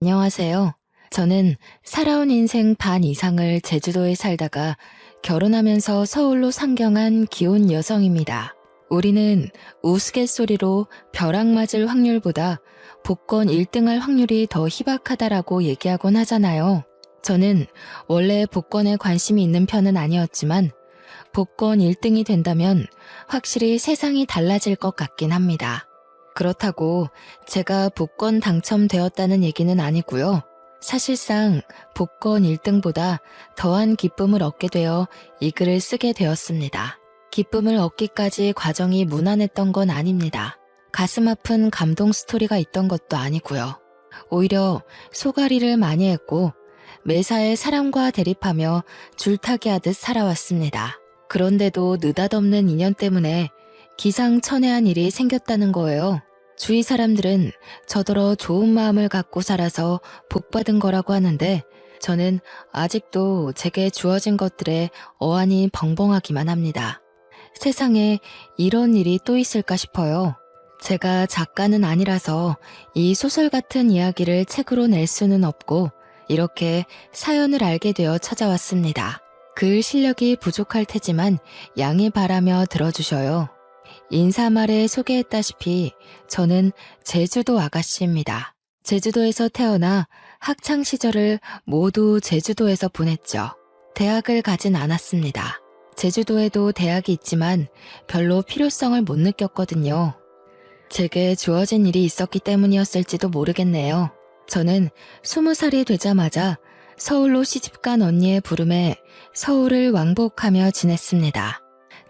안녕하세요. 저는 살아온 인생 반 이상을 제주도에 살다가 결혼하면서 서울로 상경한 기혼 여성입니다. 우리는 우스갯소리로 벼락 맞을 확률보다 복권 1등할 확률이 더 희박하다라고 얘기하곤 하잖아요. 저는 원래 복권에 관심이 있는 편은 아니었지만 복권 1등이 된다면 확실히 세상이 달라질 것 같긴 합니다. 그렇다고 제가 복권 당첨되었다는 얘기는 아니고요. 사실상 복권 1등보다 더한 기쁨을 얻게 되어 이 글을 쓰게 되었습니다. 기쁨을 얻기까지 과정이 무난했던 건 아닙니다. 가슴 아픈 감동 스토리가 있던 것도 아니고요. 오히려 소가리를 많이 했고 매사에 사람과 대립하며 줄타기 하듯 살아왔습니다. 그런데도 느닷없는 인연 때문에 기상천외한 일이 생겼다는 거예요. 주위 사람들은 저더러 좋은 마음을 갖고 살아서 복받은 거라고 하는데 저는 아직도 제게 주어진 것들에 어안이 벙벙하기만 합니다. 세상에 이런 일이 또 있을까 싶어요. 제가 작가는 아니라서 이 소설 같은 이야기를 책으로 낼 수는 없고 이렇게 사연을 알게 되어 찾아왔습니다. 글 실력이 부족할 테지만 양해 바라며 들어주셔요. 인사말에 소개했다시피 저는 제주도 아가씨입니다. 제주도에서 태어나 학창 시절을 모두 제주도에서 보냈죠. 대학을 가진 않았습니다. 제주도에도 대학이 있지만 별로 필요성을 못 느꼈거든요. 제게 주어진 일이 있었기 때문이었을지도 모르겠네요. 저는 20살이 되자마자 서울로 시집간 언니의 부름에 서울을 왕복하며 지냈습니다.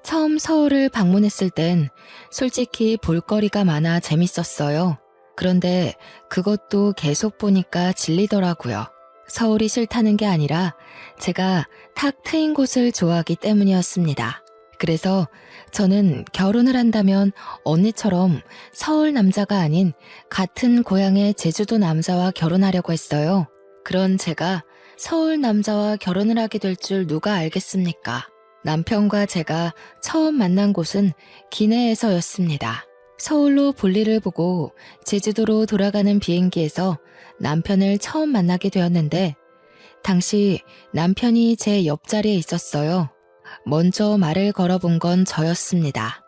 처음 서울을 방문했을 땐 솔직히 볼거리가 많아 재밌었어요. 그런데 그것도 계속 보니까 질리더라고요. 서울이 싫다는 게 아니라 제가 탁 트인 곳을 좋아하기 때문이었습니다. 그래서 저는 결혼을 한다면 언니처럼 서울 남자가 아닌 같은 고향의 제주도 남자와 결혼하려고 했어요. 그런 제가 서울 남자와 결혼을 하게 될 줄 누가 알겠습니까? 남편과 제가 처음 만난 곳은 기내에서였습니다. 서울로 볼일을 보고 제주도로 돌아가는 비행기에서 남편을 처음 만나게 되었는데 당시 남편이 제 옆자리에 있었어요. 먼저 말을 걸어본 건 저였습니다.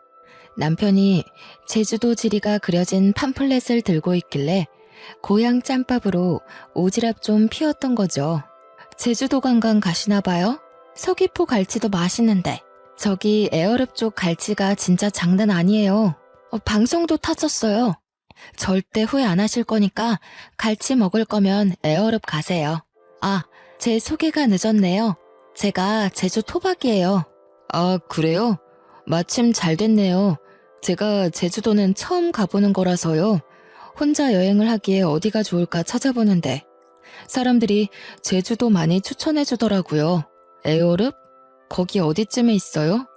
남편이 제주도 지리가 그려진 팜플렛을 들고 있길래 고향 짬밥으로 오지랖 좀 피웠던 거죠. 제주도 관광 가시나 봐요? 서귀포 갈치도 맛있는데 저기 에어릅 쪽 갈치가 진짜 장난 아니에요. 방송도 타졌어요. 절대 후회 안 하실 거니까 갈치 먹을 거면 에어릅 가세요. 아, 제 소개가 늦었네요. 제가 제주 토박이에요. 아, 그래요? 마침 잘 됐네요. 제가 제주도는 처음 가보는 거라서요. 혼자 여행을 하기에 어디가 좋을까 찾아보는데 사람들이 제주도 많이 추천해 주더라고요. 에어릅? 거기 어디쯤에 있어요?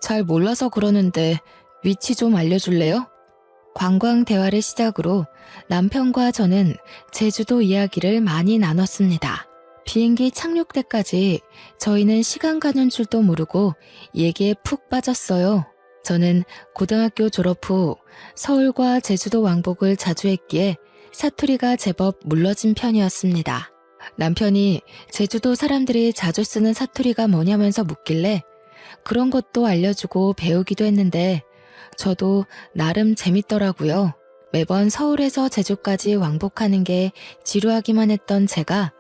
잘 몰라서 그러는데 위치 좀 알려줄래요? 관광 대화를 시작으로 남편과 저는 제주도 이야기를 많이 나눴습니다. 비행기 착륙 때까지 저희는 시간 가는 줄도 모르고 얘기에 푹 빠졌어요. 저는 고등학교 졸업 후 서울과 제주도 왕복을 자주 했기에 사투리가 제법 물러진 편이었습니다. 남편이 제주도 사람들이 자주 쓰는 사투리가 뭐냐면서 묻길래 그런 것도 알려주고 배우기도 했는데 저도 나름 재밌더라고요. 매번 서울에서 제주까지 왕복하는 게 지루하기만 했던 제가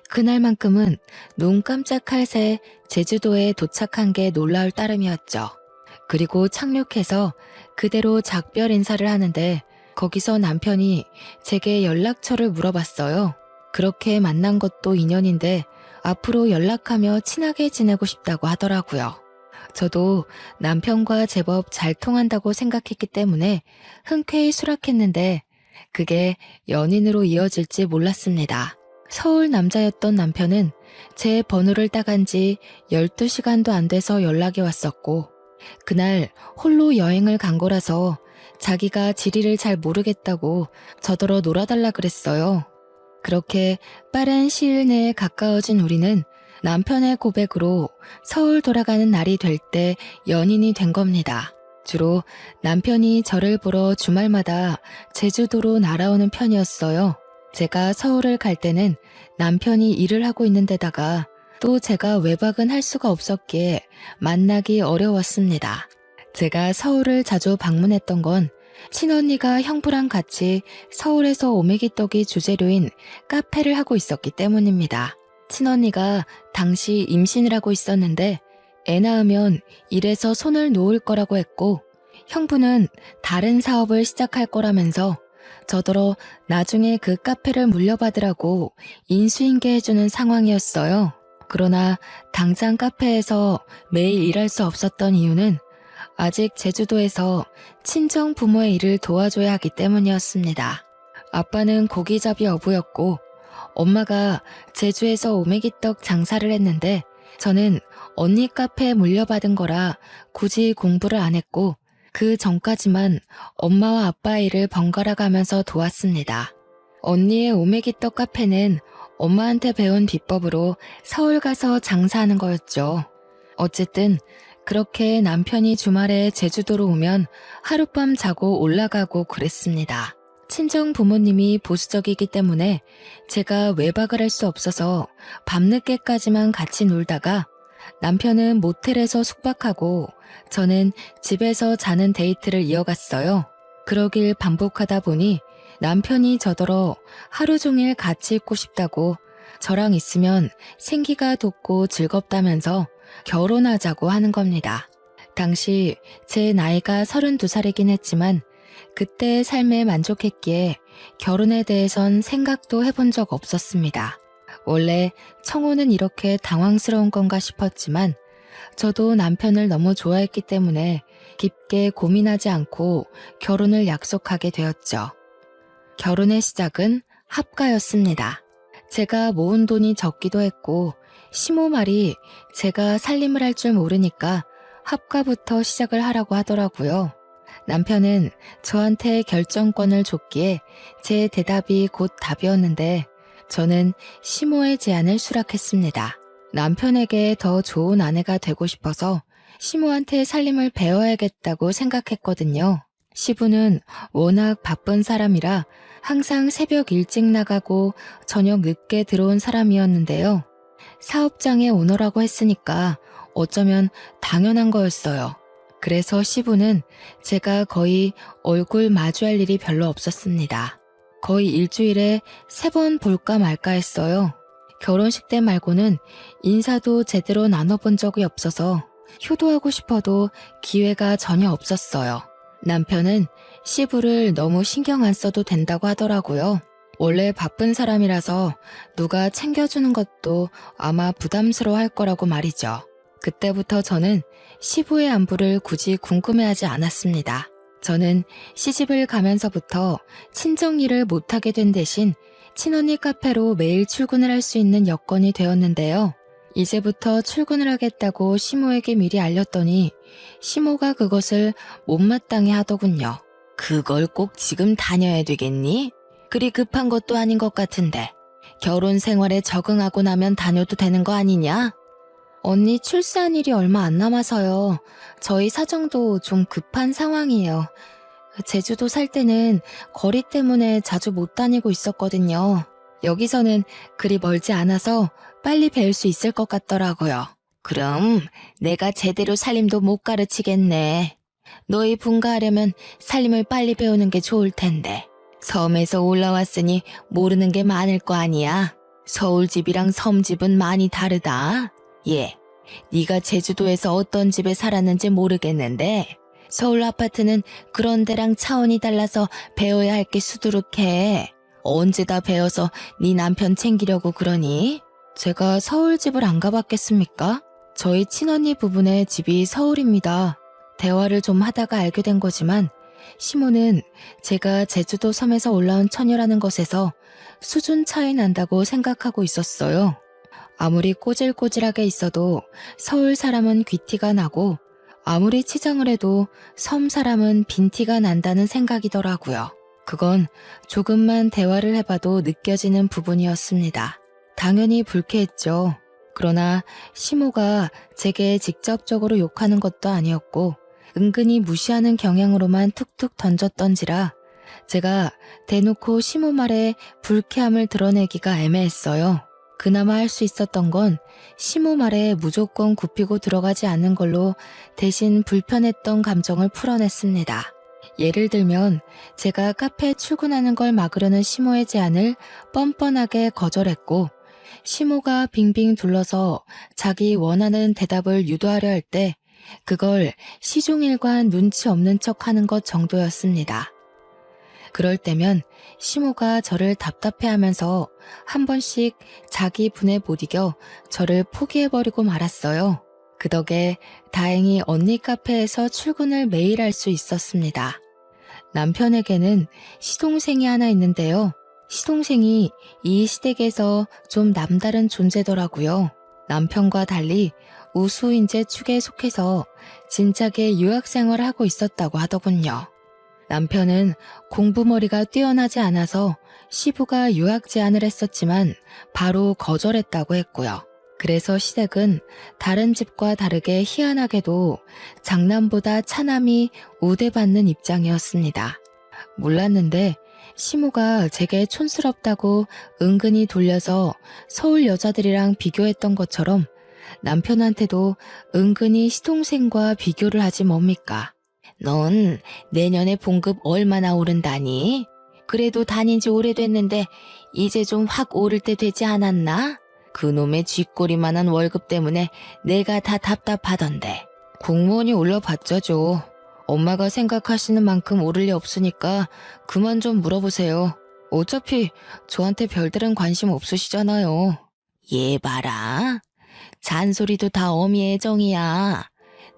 그날만큼은 눈 깜짝할 새 제주도에 도착한 게 놀라울 따름이었죠. 그리고 착륙해서 그대로 작별 인사를 하는데 거기서 남편이 제게 연락처를 물어봤어요. 그렇게 만난 것도 인연인데 앞으로 연락하며 친하게 지내고 싶다고 하더라고요. 저도 남편과 제법 잘 통한다고 생각했기 때문에 흔쾌히 수락했는데 그게 연인으로 이어질지 몰랐습니다. 서울 남자였던 남편은 제 번호를 따간 지 12시간도 안 돼서 연락이 왔었고 그날 홀로 여행을 간 거라서 자기가 지리를 잘 모르겠다고 저더러 놀아달라 그랬어요. 그렇게 빠른 시일 내에 가까워진 우리는 남편의 고백으로 서울 돌아가는 날이 될 때 연인이 된 겁니다. 주로 남편이 저를 보러 주말마다 제주도로 날아오는 편이었어요. 제가 서울을 갈 때는 남편이 일을 하고 있는 데다가 또 제가 외박은 할 수가 없었기에 만나기 어려웠습니다. 제가 서울을 자주 방문했던 건 친언니가 형부랑 같이 서울에서 오메기떡이 주재료인 카페를 하고 있었기 때문입니다. 친언니가 당시 임신을 하고 있었는데 애 낳으면 일에서 손을 놓을 거라고 했고 형부는 다른 사업을 시작할 거라면서 저더러 나중에 그 카페를 물려받으라고 인수인계 해주는 상황이었어요. 그러나 당장 카페에서 매일 일할 수 없었던 이유는 아직 제주도에서 친정 부모의 일을 도와줘야 하기 때문이었습니다. 아빠는 고기잡이 어부였고 엄마가 제주에서 오메기떡 장사를 했는데 저는 언니 카페에 물려받은 거라 굳이 공부를 안 했고 그 전까지만 엄마와 아빠의 일을 번갈아 가면서 도왔습니다. 언니의 오메기떡 카페는 엄마한테 배운 비법으로 서울 가서 장사하는 거였죠. 어쨌든 그렇게 남편이 주말에 제주도로 오면 하룻밤 자고 올라가고 그랬습니다. 친정 부모님이 보수적이기 때문에 제가 외박을 할 수 없어서 밤늦게까지만 같이 놀다가 남편은 모텔에서 숙박하고 저는 집에서 자는 데이트를 이어갔어요. 그러길 반복하다 보니 남편이 저더러 하루 종일 같이 있고 싶다고 저랑 있으면 생기가 돋고 즐겁다면서 결혼하자고 하는 겁니다. 당시 제 나이가 32살이긴 했지만 그때의 삶에 만족했기에 결혼에 대해선 생각도 해본 적 없었습니다. 원래 청혼은 이렇게 당황스러운 건가 싶었지만 저도 남편을 너무 좋아했기 때문에 깊게 고민하지 않고 결혼을 약속하게 되었죠. 결혼의 시작은 합가였습니다. 제가 모은 돈이 적기도 했고 시모 말이 제가 살림을 할 줄 모르니까 합가부터 시작을 하라고 하더라고요. 남편은 저한테 결정권을 줬기에 제 대답이 곧 답이었는데 저는 시모의 제안을 수락했습니다. 남편에게 더 좋은 아내가 되고 싶어서 시모한테 살림을 배워야겠다고 생각했거든요. 시부는 워낙 바쁜 사람이라 항상 새벽 일찍 나가고 저녁 늦게 들어온 사람이었는데요. 사업장의 오너라고 했으니까 어쩌면 당연한 거였어요. 그래서 시부는 제가 거의 얼굴 마주할 일이 별로 없었습니다. 거의 일주일에 3번 볼까 말까 했어요. 결혼식 때 말고는 인사도 제대로 나눠본 적이 없어서 효도하고 싶어도 기회가 전혀 없었어요. 남편은 시부를 너무 신경 안 써도 된다고 하더라고요. 원래 바쁜 사람이라서 누가 챙겨주는 것도 아마 부담스러워 할 거라고 말이죠. 그때부터 저는 시부의 안부를 굳이 궁금해하지 않았습니다. 저는 시집을 가면서부터 친정 일을 못하게 된 대신 친언니 카페로 매일 출근을 할 수 있는 여건이 되었는데요. 이제부터 출근을 하겠다고 시모에게 미리 알렸더니 시모가 그것을 못마땅해 하더군요. 그걸 꼭 지금 다녀야 되겠니? 그리 급한 것도 아닌 것 같은데 결혼 생활에 적응하고 나면 다녀도 되는 거 아니냐? 언니 출산 일이 얼마 안 남아서요. 저희 사정도 좀 급한 상황이에요. 제주도 살 때는 거리 때문에 자주 못 다니고 있었거든요. 여기서는 그리 멀지 않아서 빨리 배울 수 있을 것 같더라고요. 그럼 내가 제대로 살림도 못 가르치겠네. 너희 분가하려면 살림을 빨리 배우는 게 좋을 텐데. 섬에서 올라왔으니 모르는 게 많을 거 아니야. 서울집이랑 섬집은 많이 다르다. 예, 네가 제주도에서 어떤 집에 살았는지 모르겠는데 서울 아파트는 그런 데랑 차원이 달라서 배워야 할 게 수두룩해. 언제 다 배워서 네 남편 챙기려고 그러니? 제가 서울집을 안 가봤겠습니까? 저희 친언니 부부네 집이 서울입니다. 대화를 좀 하다가 알게 된 거지만 시모는 제가 제주도 섬에서 올라온 처녀라는 것에서 수준 차이 난다고 생각하고 있었어요. 아무리 꼬질꼬질하게 있어도 서울 사람은 귀티가 나고 아무리 치장을 해도 섬 사람은 빈티가 난다는 생각이더라고요. 그건 조금만 대화를 해봐도 느껴지는 부분이었습니다. 당연히 불쾌했죠. 그러나 시모가 제게 직접적으로 욕하는 것도 아니었고 은근히 무시하는 경향으로만 툭툭 던졌던지라 제가 대놓고 시모 말에 불쾌함을 드러내기가 애매했어요. 그나마 할 수 있었던 건 시모 말에 무조건 굽히고 들어가지 않는 걸로 대신 불편했던 감정을 풀어냈습니다. 예를 들면 제가 카페에 출근하는 걸 막으려는 시모의 제안을 뻔뻔하게 거절했고, 시모가 빙빙 둘러서 자기 원하는 대답을 유도하려 할 때 그걸 시종일관 눈치 없는 척 하는 것 정도였습니다. 그럴 때면 시모가 저를 답답해하면서 한 번씩 자기 분에 못 이겨 저를 포기해버리고 말았어요. 그 덕에 다행히 언니 카페에서 출근을 매일 할 수 있었습니다. 남편에게는 시동생이 하나 있는데요. 시동생이 이 시댁에서 좀 남다른 존재더라고요. 남편과 달리 우수인재 축에 속해서 진작에 유학생활을 하고 있었다고 하더군요. 남편은 공부머리가 뛰어나지 않아서 시부가 유학 제안을 했었지만 바로 거절했다고 했고요. 그래서 시댁은 다른 집과 다르게 희한하게도 장남보다 차남이 우대받는 입장이었습니다. 몰랐는데 시모가 제게 촌스럽다고 은근히 돌려서 서울 여자들이랑 비교했던 것처럼 남편한테도 은근히 시동생과 비교를 하지 뭡니까? 넌 내년에 봉급 얼마나 오른다니? 그래도 다닌 지 오래됐는데 이제 좀 확 오를 때 되지 않았나? 그놈의 쥐꼬리만한 월급 때문에 내가 다 답답하던데. 공무원이 올라봤자죠. 엄마가 생각하시는 만큼 오를 리 없으니까 그만 좀 물어보세요. 어차피 저한테 별다른 관심 없으시잖아요. 얘 봐라. 잔소리도 다 어미의 정이야.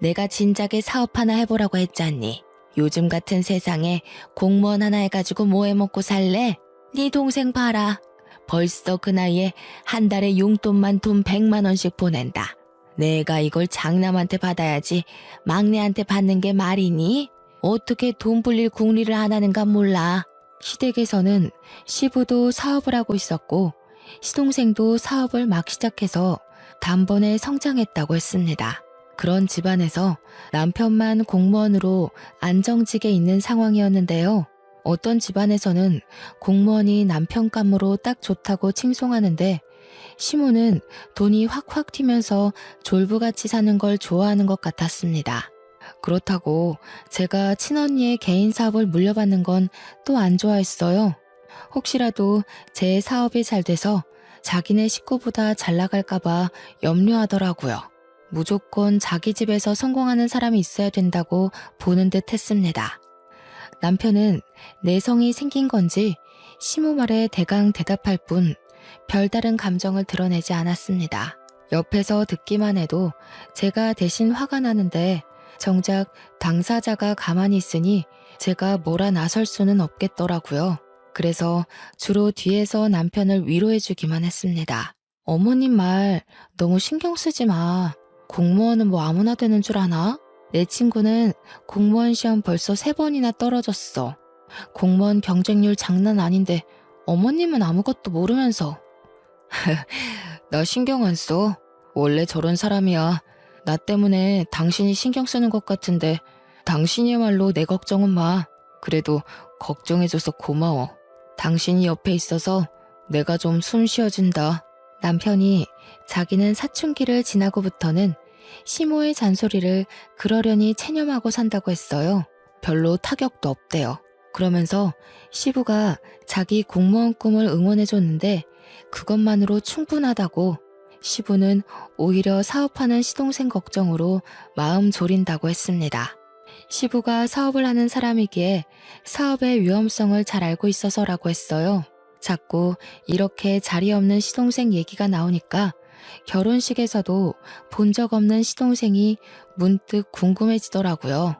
내가 진작에 사업 하나 해보라고 했잖니. 요즘 같은 세상에 공무원 하나 해가지고 뭐 해먹고 살래? 네 동생 봐라. 벌써 그 나이에 한 달에 용돈만 돈 100만 원씩 보낸다. 내가 이걸 장남한테 받아야지 막내한테 받는 게 말이니? 어떻게 돈 불릴 궁리를 안 하는가 몰라. 시댁에서는 시부도 사업을 하고 있었고 시동생도 사업을 막 시작해서 단번에 성장했다고 했습니다. 그런 집안에서 남편만 공무원으로 안정직에 있는 상황이었는데요. 어떤 집안에서는 공무원이 남편 감으로 딱 좋다고 칭송하는데 시모는 돈이 확확 튀면서 졸부같이 사는 걸 좋아하는 것 같았습니다. 그렇다고 제가 친언니의 개인 사업을 물려받는 건 또 안 좋아했어요. 혹시라도 제 사업이 잘 돼서 자기네 식구보다 잘 나갈까봐 염려하더라고요. 무조건 자기 집에서 성공하는 사람이 있어야 된다고 보는 듯 했습니다. 남편은 내성이 생긴 건지 시모 말에 대강 대답할 뿐 별다른 감정을 드러내지 않았습니다. 옆에서 듣기만 해도 제가 대신 화가 나는데 정작 당사자가 가만히 있으니 제가 뭐라 나설 수는 없겠더라고요. 그래서 주로 뒤에서 남편을 위로해주기만 했습니다. 어머님 말 너무 신경 쓰지 마. 공무원은 뭐 아무나 되는 줄 아나? 내 친구는 공무원 시험 벌써 3번이나 떨어졌어. 공무원 경쟁률 장난 아닌데 어머님은 아무것도 모르면서. 나 신경 안 써. 원래 저런 사람이야. 나 때문에 당신이 신경 쓰는 것 같은데 당신이야말로 내 걱정은 마. 그래도 걱정해줘서 고마워. 당신이 옆에 있어서 내가 좀 숨 쉬어진다. 남편이 자기는 사춘기를 지나고부터는 시모의 잔소리를 그러려니 체념하고 산다고 했어요. 별로 타격도 없대요. 그러면서 시부가 자기 공무원 꿈을 응원해줬는데 그것만으로 충분하다고, 시부는 오히려 사업하는 시동생 걱정으로 마음 졸인다고 했습니다. 시부가 사업을 하는 사람이기에 사업의 위험성을 잘 알고 있어서라고 했어요. 자꾸 이렇게 자리 없는 시동생 얘기가 나오니까 결혼식에서도 본 적 없는 시동생이 문득 궁금해지더라고요.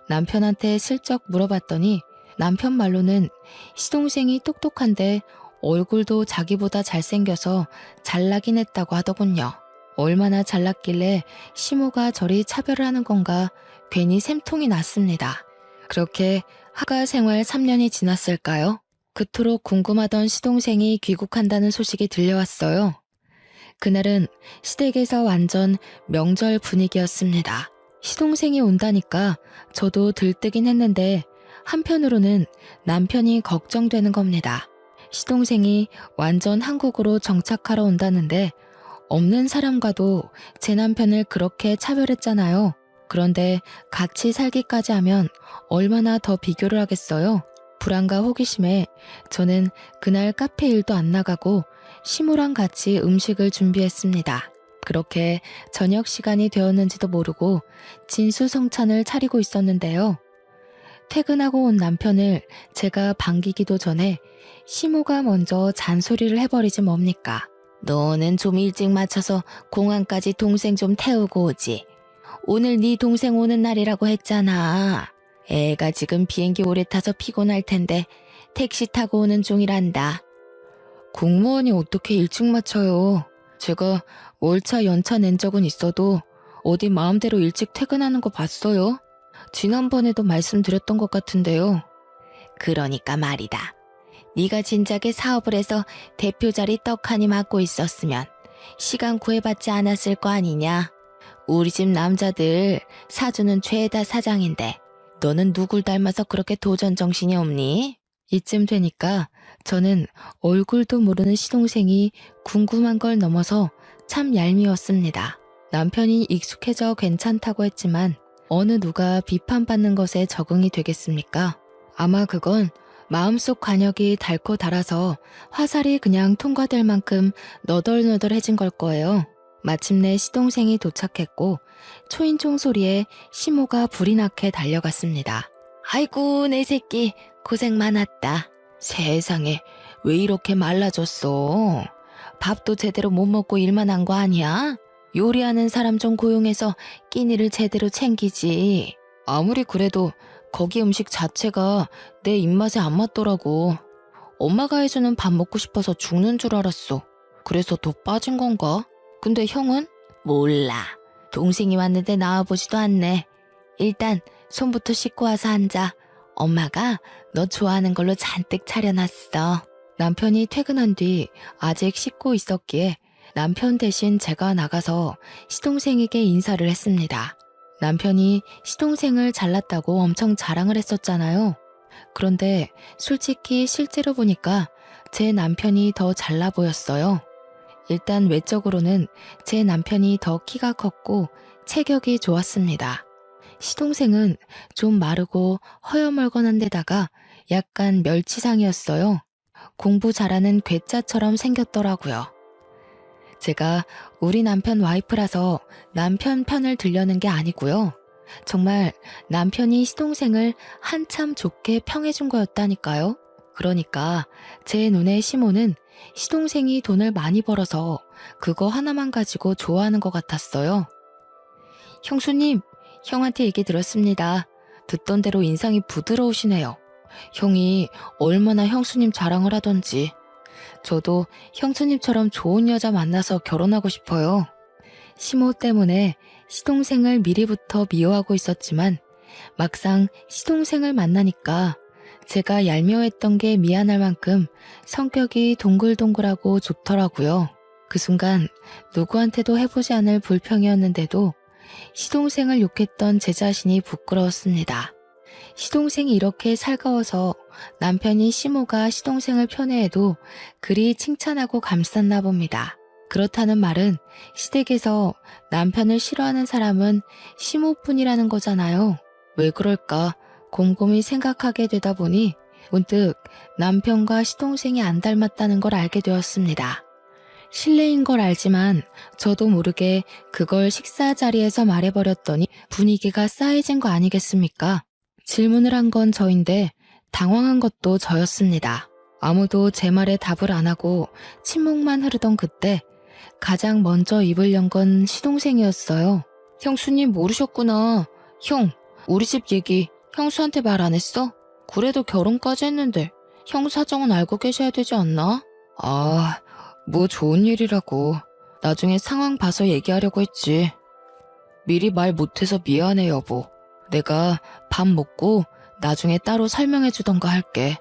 남편한테 슬쩍 물어봤더니 남편 말로는 시동생이 똑똑한데 얼굴도 자기보다 잘생겨서 잘나긴 했다고 하더군요. 얼마나 잘났길래 시모가 저리 차별을 하는 건가 괜히 샘통이 났습니다. 그렇게 하가 생활 3년이 지났을까요? 그토록 궁금하던 시동생이 귀국한다는 소식이 들려왔어요. 그날은 시댁에서 완전 명절 분위기였습니다. 시동생이 온다니까 저도 들뜨긴 했는데 한편으로는 남편이 걱정되는 겁니다. 시동생이 완전 한국으로 정착하러 온다는데 없는 사람과도 제 남편을 그렇게 차별했잖아요. 그런데 같이 살기까지 하면 얼마나 더 비교를 하겠어요? 불안과 호기심에 저는 그날 카페 일도 안 나가고 시모랑 같이 음식을 준비했습니다. 그렇게 저녁 시간이 되었는지도 모르고 진수성찬을 차리고 있었는데요. 퇴근하고 온 남편을 제가 반기기도 전에 시모가 먼저 잔소리를 해버리지 뭡니까? 너는 좀 일찍 맞춰서 공항까지 동생 좀 태우고 오지. 오늘 네 동생 오는 날이라고 했잖아. 애가 지금 비행기 오래 타서 피곤할 텐데 택시 타고 오는 중이란다. 공무원이 어떻게 일찍 맞춰요? 제가 월차 연차 낸 적은 있어도 어디 마음대로 일찍 퇴근하는 거 봤어요? 지난번에도 말씀드렸던 것 같은데요. 그러니까 말이다. 네가 진작에 사업을 해서 대표 자리 떡하니 맡고 있었으면 시간 구애받지 않았을 거 아니냐. 우리 집 남자들 사주는 죄다 사장인데 너는 누굴 닮아서 그렇게 도전 정신이 없니? 이쯤 되니까 저는 얼굴도 모르는 시동생이 궁금한 걸 넘어서 참 얄미웠습니다. 남편이 익숙해져 괜찮다고 했지만 어느 누가 비판받는 것에 적응이 되겠습니까? 아마 그건 마음속 관역이 닳고 닳아서 화살이 그냥 통과될 만큼 너덜너덜해진 걸 거예요. 마침내 시동생이 도착했고 초인종 소리에 시모가 불이 나게 달려갔습니다. 아이고 내 새끼 고생 많았다. 세상에 왜 이렇게 말라졌어? 밥도 제대로 못 먹고 일만 한 거 아니야? 요리하는 사람 좀 고용해서 끼니를 제대로 챙기지. 아무리 그래도 거기 음식 자체가 내 입맛에 안 맞더라고. 엄마가 해주는 밥 먹고 싶어서 죽는 줄 알았어. 그래서 더 빠진 건가? 근데 형은? 몰라. 동생이 왔는데 나와보지도 않네. 일단 손부터 씻고 와서 앉아. 엄마가 너 좋아하는 걸로 잔뜩 차려놨어. 남편이 퇴근한 뒤 아직 씻고 있었기에 남편 대신 제가 나가서 시동생에게 인사를 했습니다. 남편이 시동생을 잘났다고 엄청 자랑을 했었잖아요. 그런데 솔직히 실제로 보니까 제 남편이 더 잘나 보였어요. 일단 외적으로는 제 남편이 더 키가 컸고 체격이 좋았습니다. 시동생은 좀 마르고 허여멀건한 데다가 약간 멸치상이었어요. 공부 잘하는 괴짜처럼 생겼더라고요. 제가 우리 남편 와이프라서 남편 편을 들려는 게 아니고요. 정말 남편이 시동생을 한참 좋게 평해준 거였다니까요. 그러니까 제 눈에 시모는 시동생이 돈을 많이 벌어서 그거 하나만 가지고 좋아하는 것 같았어요. 형수님, 형한테 얘기 들었습니다. 듣던 대로 인상이 부드러우시네요. 형이 얼마나 형수님 자랑을 하던지. 저도 형수님처럼 좋은 여자 만나서 결혼하고 싶어요. 시모 때문에 시동생을 미리부터 미워하고 있었지만 막상 시동생을 만나니까 제가 얄미워했던 게 미안할 만큼 성격이 동글동글하고 좋더라고요. 그 순간 누구한테도 해보지 않을 불평이었는데도 시동생을 욕했던 제 자신이 부끄러웠습니다. 시동생이 이렇게 살가워서 남편이 시모가 시동생을 편애해도 그리 칭찬하고 감쌌나 봅니다. 그렇다는 말은 시댁에서 남편을 싫어하는 사람은 시모뿐이라는 거잖아요. 왜 그럴까 곰곰이 생각하게 되다 보니 문득 남편과 시동생이 안 닮았다는 걸 알게 되었습니다. 실례인 걸 알지만 저도 모르게 그걸 식사 자리에서 말해버렸더니 분위기가 싸해진 거 아니겠습니까? 질문을 한 건 저인데 당황한 것도 저였습니다. 아무도 제 말에 답을 안 하고 침묵만 흐르던 그때 가장 먼저 입을 연 건 시동생이었어요. 형수님 모르셨구나. 형, 우리 집 얘기 형수한테 말 안 했어? 그래도 결혼까지 했는데 형 사정은 알고 계셔야 되지 않나? 아, 뭐 좋은 일이라고. 나중에 상황 봐서 얘기하려고 했지. 미리 말 못해서 미안해 여보. 내가 밥 먹고 나중에 따로 설명해 주던가 할게.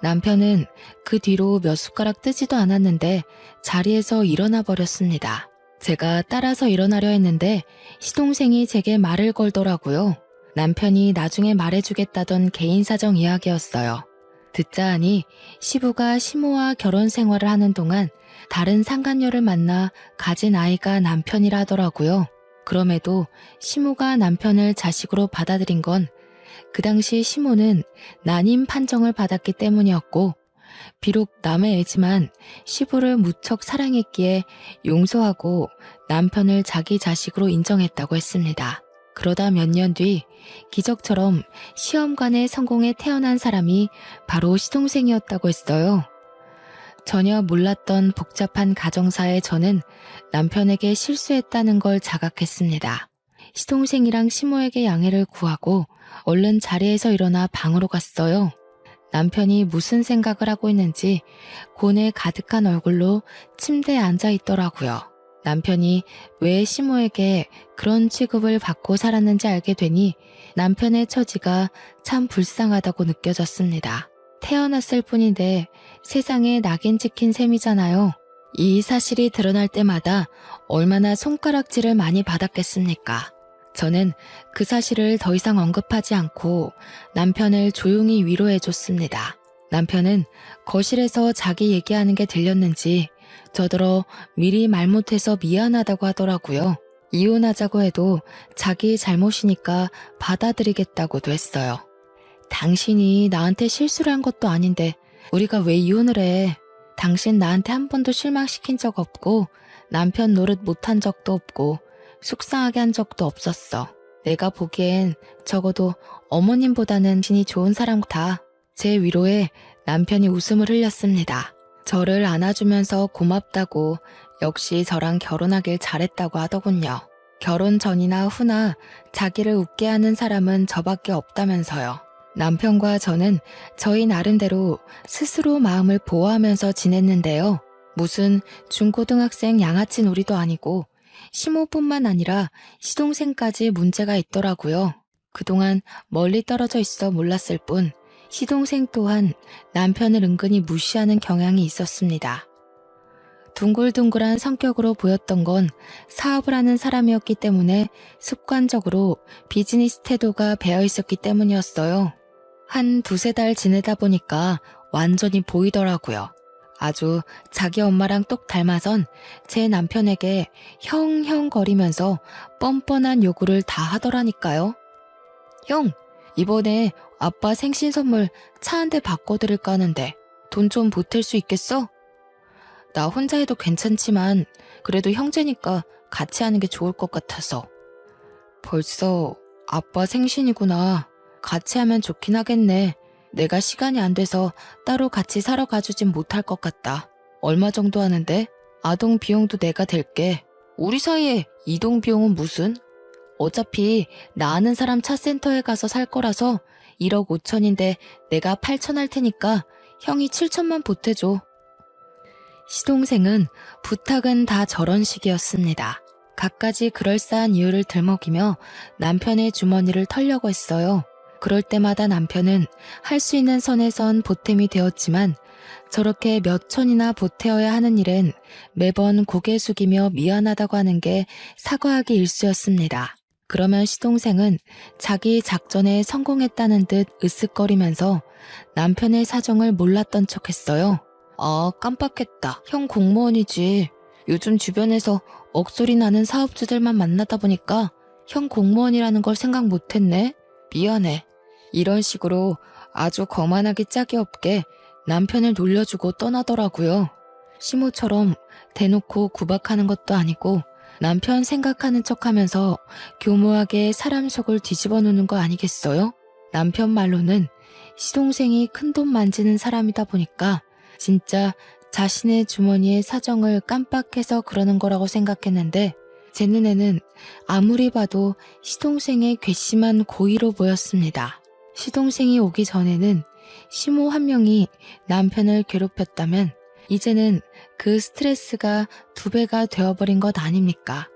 남편은 그 뒤로 몇 숟가락 뜨지도 않았는데 자리에서 일어나 버렸습니다. 제가 따라서 일어나려 했는데 시동생이 제게 말을 걸더라고요. 남편이 나중에 말해주겠다던 개인 사정 이야기였어요. 듣자 하니 시부가 시모와 결혼 생활을 하는 동안 다른 상간녀를 만나 가진 아이가 남편이라 하더라고요. 그럼에도 시모가 남편을 자식으로 받아들인 건 그 당시 시모는 난임 판정을 받았기 때문이었고, 비록 남의 애지만 시부를 무척 사랑했기에 용서하고 남편을 자기 자식으로 인정했다고 했습니다. 그러다 몇 년 뒤 기적처럼 시험관에 성공해 태어난 사람이 바로 시동생이었다고 했어요. 전혀 몰랐던 복잡한 가정사에 저는 남편에게 실수했다는 걸 자각했습니다. 시동생이랑 시모에게 양해를 구하고 얼른 자리에서 일어나 방으로 갔어요. 남편이 무슨 생각을 하고 있는지 고뇌 가득한 얼굴로 침대에 앉아 있더라고요. 남편이 왜 시모에게 그런 취급을 받고 살았는지 알게 되니 남편의 처지가 참 불쌍하다고 느껴졌습니다. 태어났을 뿐인데 세상에 낙인 찍힌 셈이잖아요. 이 사실이 드러날 때마다 얼마나 손가락질을 많이 받았겠습니까? 저는 그 사실을 더 이상 언급하지 않고 남편을 조용히 위로해줬습니다. 남편은 거실에서 자기 얘기하는 게 들렸는지 저더러 미리 말 못해서 미안하다고 하더라고요. 이혼하자고 해도 자기 잘못이니까 받아들이겠다고도 했어요. 당신이 나한테 실수를 한 것도 아닌데 우리가 왜 이혼을 해? 당신 나한테 한 번도 실망시킨 적 없고 남편 노릇 못한 적도 없고 속상하게 한 적도 없었어. 내가 보기엔 적어도 어머님보다는 신이 좋은 사람 같아. 제 위로에 남편이 웃음을 흘렸습니다. 저를 안아주면서 고맙다고 역시 저랑 결혼하길 잘했다고 하더군요. 결혼 전이나 후나 자기를 웃게 하는 사람은 저밖에 없다면서요. 남편과 저는 저희 나름대로 스스로 마음을 보호하면서 지냈는데요. 무슨 중고등학생 양아치 놀이도 아니고 시모뿐만 아니라 시동생까지 문제가 있더라고요. 그동안 멀리 떨어져 있어 몰랐을 뿐 시동생 또한 남편을 은근히 무시하는 경향이 있었습니다. 둥글둥글한 성격으로 보였던 건 사업을 하는 사람이었기 때문에 습관적으로 비즈니스 태도가 배어 있었기 때문이었어요. 한 두세 달 지내다 보니까 완전히 보이더라고요. 아주 자기 엄마랑 똑 닮아선 제 남편에게 형형거리면서 뻔뻔한 요구를 다 하더라니까요. 형, 이번에 아빠 생신 선물 차 한 대 바꿔드릴까 하는데 돈 좀 보탤 수 있겠어? 나 혼자 해도 괜찮지만 그래도 형제니까 같이 하는 게 좋을 것 같아서. 벌써 아빠 생신이구나. 같이 하면 좋긴 하겠네. 내가 시간이 안 돼서 따로 같이 사러 가주진 못할 것 같다. 얼마 정도 하는데? 아동 비용도 내가 댈게. 우리 사이에 이동 비용은 무슨? 어차피 나 아는 사람 차센터에 가서 살 거라서 1억 5천인데 내가 8천 할 테니까 형이 7천만 보태줘. 시동생은 부탁은 다 저런 식이었습니다. 갖가지 그럴싸한 이유를 들먹이며 남편의 주머니를 털려고 했어요. 그럴 때마다 남편은 할 수 있는 선에선 보탬이 되었지만 저렇게 몇 천이나 보태어야 하는 일엔 매번 고개 숙이며 미안하다고 하는 게 사과하기 일쑤였습니다. 그러면 시동생은 자기 작전에 성공했다는 듯 으쓱거리면서 남편의 사정을 몰랐던 척했어요. 아, 깜빡했다. 형 공무원이지. 요즘 주변에서 억소리 나는 사업주들만 만나다 보니까 형 공무원이라는 걸 생각 못했네. 미안해. 이런 식으로 아주 거만하기 짝이 없게 남편을 놀려주고 떠나더라고요. 시모처럼 대놓고 구박하는 것도 아니고 남편 생각하는 척하면서 교묘하게 사람 속을 뒤집어 놓는 거 아니겠어요? 남편 말로는 시동생이 큰돈 만지는 사람이다 보니까 진짜 자신의 주머니의 사정을 깜빡해서 그러는 거라고 생각했는데 제 눈에는 아무리 봐도 시동생의 괘씸한 고의로 보였습니다. 시동생이 오기 전에는 시모 한 명이 남편을 괴롭혔다면 이제는 그 스트레스가 2배가 되어버린 것 아닙니까?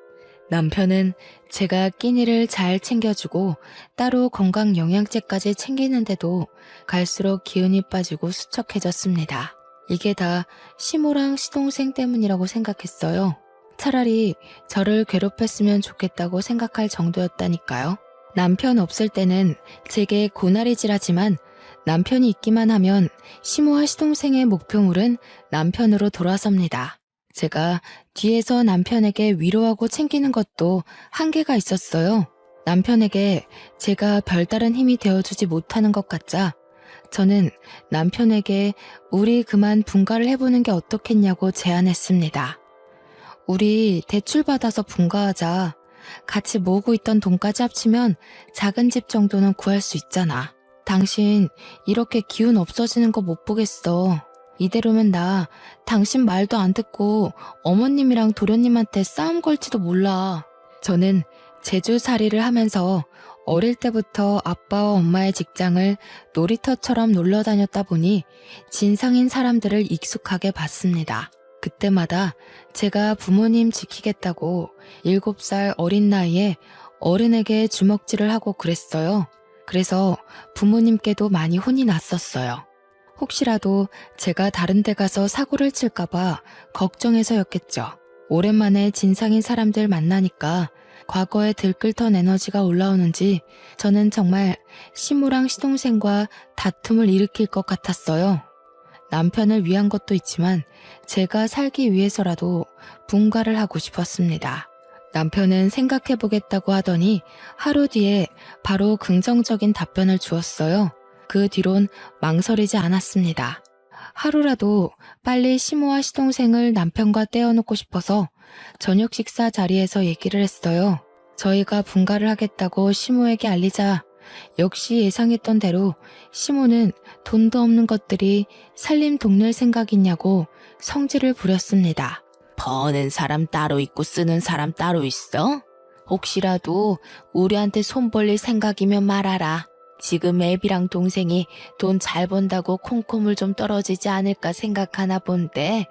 남편은 제가 끼니를 잘 챙겨주고 따로 건강영양제까지 챙기는데도 갈수록 기운이 빠지고 수척해졌습니다. 이게 다 시모랑 시동생 때문이라고 생각했어요. 차라리 저를 괴롭혔으면 좋겠다고 생각할 정도였다니까요. 남편 없을 때는 제게 고나리질하지만 남편이 있기만 하면 시모와 시동생의 목표물은 남편으로 돌아섭니다. 제가 뒤에서 남편에게 위로하고 챙기는 것도 한계가 있었어요. 남편에게 제가 별다른 힘이 되어주지 못하는 것 같자 저는 남편에게 우리 그만 분가를 해보는 게 어떻겠냐고 제안했습니다. 우리 대출 받아서 분가하자. 같이 모으고 있던 돈까지 합치면 작은 집 정도는 구할 수 있잖아. 당신 이렇게 기운 없어지는 거 못 보겠어. 이대로면 나 당신 말도 안 듣고 어머님이랑 도련님한테 싸움 걸지도 몰라. 저는 제주살이를 하면서 어릴 때부터 아빠와 엄마의 직장을 놀이터처럼 놀러 다녔다 보니 진상인 사람들을 익숙하게 봤습니다. 그때마다 제가 부모님 지키겠다고 7살 어린 나이에 어른에게 주먹질을 하고 그랬어요. 그래서 부모님께도 많이 혼이 났었어요. 혹시라도 제가 다른 데 가서 사고를 칠까봐 걱정해서였겠죠. 오랜만에 진상인 사람들 만나니까 과거에 들끓던 에너지가 올라오는지 저는 정말 시모랑 시동생과 다툼을 일으킬 것 같았어요. 남편을 위한 것도 있지만 제가 살기 위해서라도 분가를 하고 싶었습니다. 남편은 생각해보겠다고 하더니 하루 뒤에 바로 긍정적인 답변을 주었어요. 그 뒤론 망설이지 않았습니다. 하루라도 빨리 시모와 시동생을 남편과 떼어놓고 싶어서 저녁 식사 자리에서 얘기를 했어요. 저희가 분가를 하겠다고 시모에게 알리자 역시 예상했던 대로 시모는 돈도 없는 것들이 살림 동낼 생각 있냐고 성질을 부렸습니다. 버는 사람 따로 있고 쓰는 사람 따로 있어? 혹시라도 우리한테 손 벌릴 생각이면 말하라. 지금 애비랑 동생이 돈 잘 번다고 콩고물 좀 떨어지지 않을까 생각하나 본데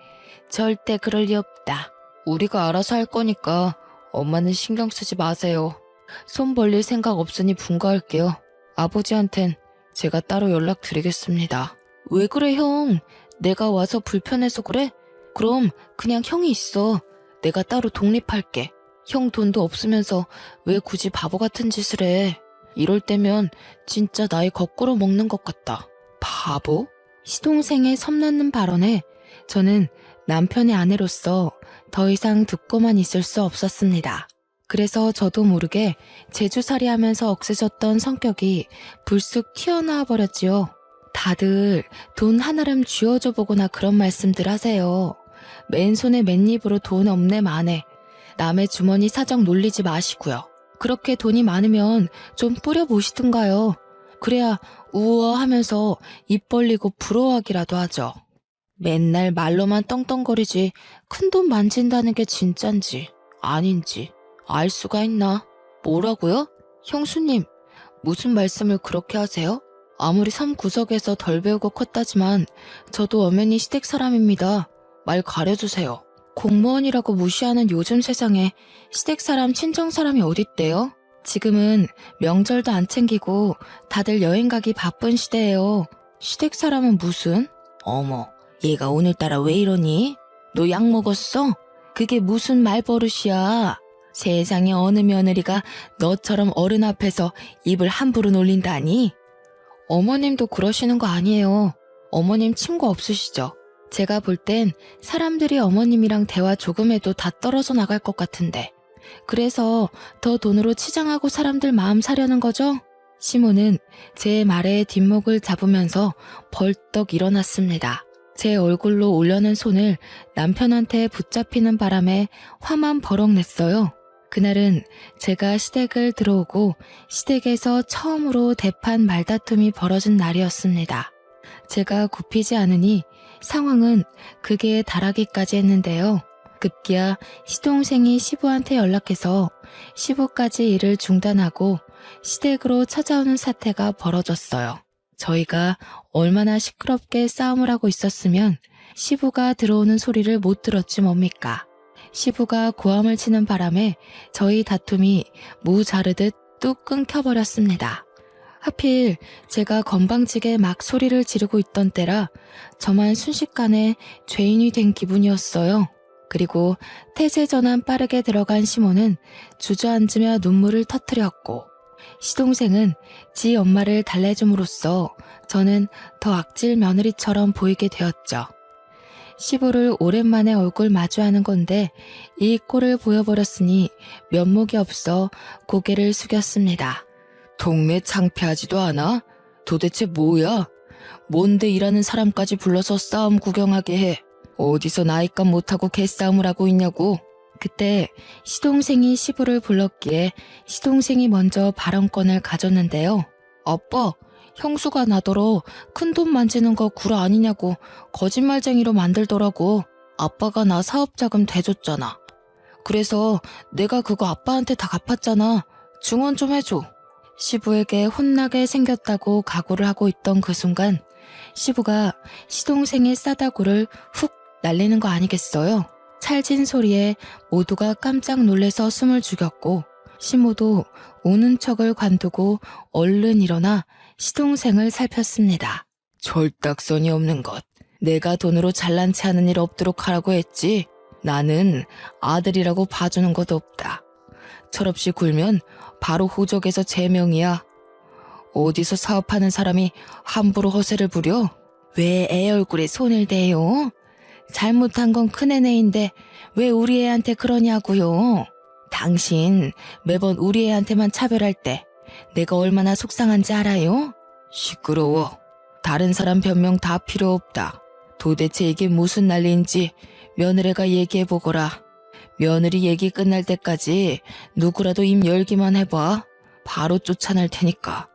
절대 그럴 리 없다. 우리가 알아서 할 거니까 엄마는 신경 쓰지 마세요. 손 벌릴 생각 없으니 분가할게요. 아버지한텐 제가 따로 연락드리겠습니다. 왜 그래 형? 내가 와서 불편해서 그래? 그럼 그냥 형이 있어. 내가 따로 독립할게. 형 돈도 없으면서 왜 굳이 바보 같은 짓을 해. 이럴 때면 진짜 나이 거꾸로 먹는 것 같다. 바보? 시동생의 섬나는 발언에 저는 남편의 아내로서 더 이상 듣고만 있을 수 없었습니다. 그래서 저도 모르게 제주살이 하면서 억세졌던 성격이 불쑥 튀어나와 버렸지요. 다들 돈 하나름 쥐어줘 보거나 그런 말씀들 하세요. 맨손에 맨입으로 돈 없네 마네. 남의 주머니 사정 놀리지 마시고요. 그렇게 돈이 많으면 좀 뿌려보시든가요. 그래야 우아하면서 입 벌리고 부러워하기라도 하죠. 맨날 말로만 떵떵거리지 큰돈 만진다는 게 진짠지 아닌지 알 수가 있나? 뭐라고요? 형수님, 무슨 말씀을 그렇게 하세요? 아무리 섬 구석에서 덜 배우고 컸다지만 저도 엄연히 시댁 사람입니다. 말 가려주세요. 공무원이라고 무시하는 요즘 세상에 시댁 사람, 친정 사람이 어딨대요? 지금은 명절도 안 챙기고 다들 여행 가기 바쁜 시대예요. 시댁 사람은 무슨? 어머, 얘가 오늘따라 왜 이러니? 너 약 먹었어? 그게 무슨 말버릇이야? 세상에 어느 며느리가 너처럼 어른 앞에서 입을 함부로 놀린다니? 어머님도 그러시는 거 아니에요. 어머님 친구 없으시죠? 제가 볼 땐 사람들이 어머님이랑 대화 조금 해도 다 떨어져 나갈 것 같은데. 그래서 더 돈으로 치장하고 사람들 마음 사려는 거죠? 시모는 제 말에 뒷목을 잡으면서 벌떡 일어났습니다. 제 얼굴로 올려는 손을 남편한테 붙잡히는 바람에 화만 버럭 냈어요. 그날은 제가 시댁을 들어오고 시댁에서 처음으로 대판 말다툼이 벌어진 날이었습니다. 제가 굽히지 않으니 상황은 극에 달하기까지 했는데요. 급기야 시동생이 시부한테 연락해서 시부까지 일을 중단하고 시댁으로 찾아오는 사태가 벌어졌어요. 저희가 얼마나 시끄럽게 싸움을 하고 있었으면 시부가 들어오는 소리를 못 들었지 뭡니까. 시부가 고함을 치는 바람에 저희 다툼이 무 자르듯 뚝 끊겨버렸습니다. 하필 제가 건방지게 막 소리를 지르고 있던 때라 저만 순식간에 죄인이 된 기분이었어요. 그리고 태세 전환 빠르게 들어간 시모는 주저앉으며 눈물을 터뜨렸고 시동생은 지 엄마를 달래줌으로써 저는 더 악질 며느리처럼 보이게 되었죠. 시부를 오랜만에 얼굴 마주하는 건데 이 꼴을 보여버렸으니 면목이 없어 고개를 숙였습니다. 동네 창피하지도 않아? 도대체 뭐야? 뭔데 일하는 사람까지 불러서 싸움 구경하게 해? 어디서 나이값 못하고 개싸움을 하고 있냐고? 그때 시동생이 시부를 불렀기에 시동생이 먼저 발언권을 가졌는데요. 아빠, 형수가 나더러 큰돈 만지는 거 구라 아니냐고 거짓말쟁이로 만들더라고. 아빠가 나 사업자금 대줬잖아. 그래서 내가 그거 아빠한테 다 갚았잖아. 증언 좀 해줘. 시부에게 혼나게 생겼다고 각오를 하고 있던 그 순간 시부가 시동생의 싸다구를 훅 날리는 거 아니겠어요? 찰진 소리에 모두가 깜짝 놀래서 숨을 죽였고 시모도 우는 척을 관두고 얼른 일어나 시동생을 살폈습니다. 절딱선이 없는 것. 내가 돈으로 잘난 체 하는 일 없도록 하라고 했지. 나는 아들이라고 봐주는 것도 없다. 철없이 굴면 바로 호적에서 제명이야. 어디서 사업하는 사람이 함부로 허세를 부려? 왜 애 얼굴에 손을 대요? 잘못한 건 큰애네인데 왜 우리 애한테 그러냐고요? 당신 매번 우리 애한테만 차별할 때 내가 얼마나 속상한지 알아요? 시끄러워. 다른 사람 변명 다 필요 없다. 도대체 이게 무슨 난리인지 며느리가 얘기해보거라. 며느리 얘기 끝날 때까지 누구라도 입 열기만 해봐. 바로 쫓아낼 테니까.